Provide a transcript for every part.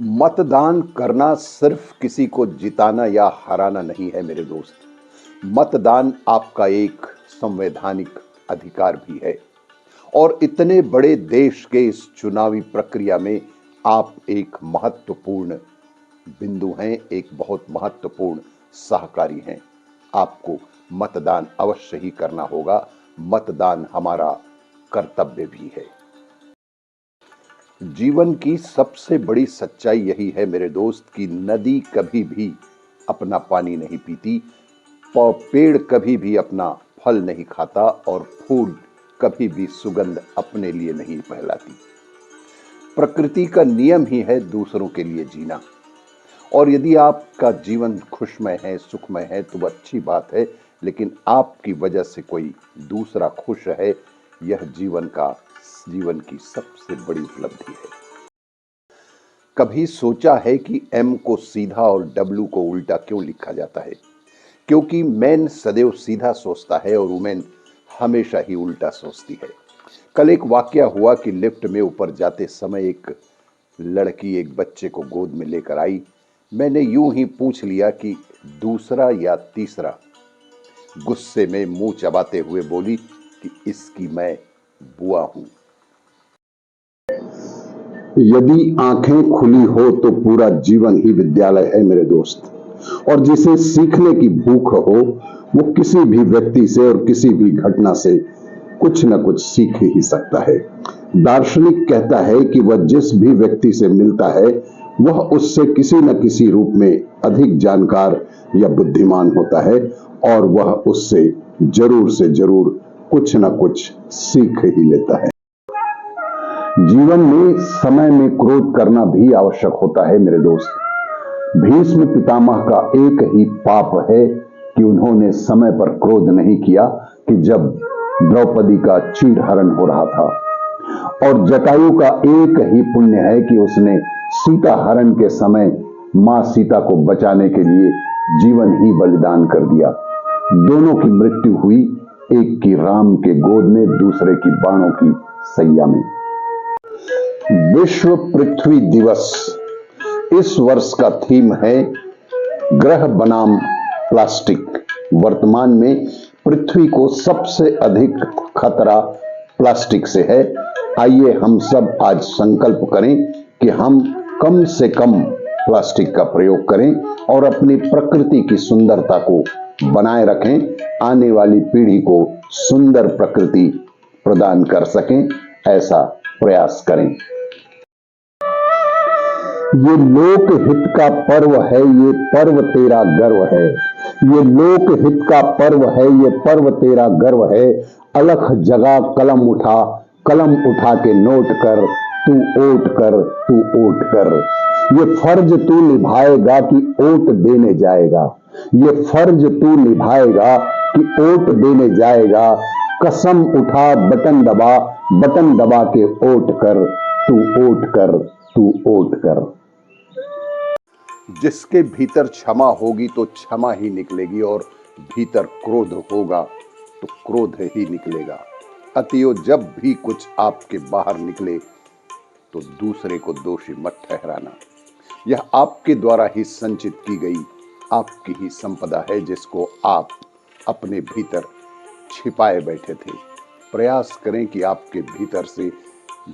मतदान करना सिर्फ किसी को जिताना या हराना नहीं है मेरे दोस्त। मतदान आपका एक संवैधानिक अधिकार भी है और इतने बड़े देश के इस चुनावी प्रक्रिया में आप एक महत्वपूर्ण बिंदु हैं, एक बहुत महत्वपूर्ण सहकारी हैं। आपको मतदान अवश्य ही करना होगा। मतदान हमारा कर्तव्य भी है। जीवन की सबसे बड़ी सच्चाई यही है मेरे दोस्त कि नदी कभी भी अपना पानी नहीं पीती, पेड़ कभी भी अपना फल नहीं खाता और फूल कभी भी सुगंध अपने लिए नहीं फैलाती। प्रकृति का नियम ही है दूसरों के लिए जीना। और यदि आपका जीवन खुशमय है, सुखमय है तो वह अच्छी बात है, लेकिन आपकी वजह से कोई दूसरा खुश है, यह जीवन की सबसे बड़ी उपलब्धि है। कभी सोचा है कि एम को सीधा और डब्ल्यू को उल्टा क्यों लिखा जाता है? क्योंकि मैन सदैव सीधा सोचता है और वुमेन हमेशा ही उल्टा सोचती है। कल एक वाकया हुआ कि लिफ्ट में ऊपर जाते समय एक लड़की एक बच्चे को गोद में लेकर आई। मैंने यूं ही पूछ लिया कि दूसरा या तीसरा? गुस्से में मुंह चबाते हुए बोली कि इसकी मैं बुआ हूं। यदि आंखें खुली हो तो पूरा जीवन ही विद्यालय है मेरे दोस्त। और जिसे सीखने की भूख हो वो किसी भी व्यक्ति से और किसी भी घटना से कुछ न कुछ सीख ही सकता है। दार्शनिक कहता है कि वह जिस भी व्यक्ति से मिलता है वह उससे किसी न किसी रूप में अधिक जानकार या बुद्धिमान होता है और वह उससे जरूर से जरूर कुछ न कुछ सीख ही लेता है। जीवन में समय में क्रोध करना भी आवश्यक होता है मेरे दोस्त। भीष्म पितामह का एक ही पाप है कि उन्होंने समय पर क्रोध नहीं किया कि जब द्रौपदी का चीरहरण हो रहा था, और जटायु का एक ही पुण्य है कि उसने सीता हरण के समय मां सीता को बचाने के लिए जीवन ही बलिदान कर दिया। दोनों की मृत्यु हुई, एक की राम के गोद में, दूसरे की बाणों की सैया में। विश्व पृथ्वी दिवस इस वर्ष का थीम है ग्रह बनाम प्लास्टिक। वर्तमान में पृथ्वी को सबसे अधिक खतरा प्लास्टिक से है। आइए हम सब आज संकल्प करें कि हम कम से कम प्लास्टिक का प्रयोग करें और अपनी प्रकृति की सुंदरता को बनाए रखें। आने वाली पीढ़ी को सुंदर प्रकृति प्रदान कर सकें, ऐसा प्रयास करें। ये लोक हित का पर्व है, ये पर्व तेरा गर्व है। ये लोक हित का पर्व है, ये पर्व तेरा गर्व है। अलख जगा कलम उठा के नोट कर, तू ओट कर, तू ओट कर। ये फर्ज तू निभाएगा कि ओट देने जाएगा। ये फर्ज तू निभाएगा कि ओट देने जाएगा। कसम उठा बटन दबा के ओट कर, तू ओट कर, तू ओट कर। जिसके भीतर क्षमा होगी तो क्षमा ही निकलेगी और भीतर क्रोध होगा तो क्रोध ही निकलेगा। अतएव जब भी कुछ आपके बाहर निकले तो दूसरे को दोषी मत ठहराना। यह आपके द्वारा ही संचित की गई आपकी ही संपदा है, जिसको आप अपने भीतर छिपाए बैठे थे। प्रयास करें कि आपके भीतर से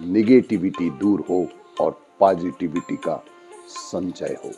निगेटिविटी दूर हो और पॉजिटिविटी का संचय हो।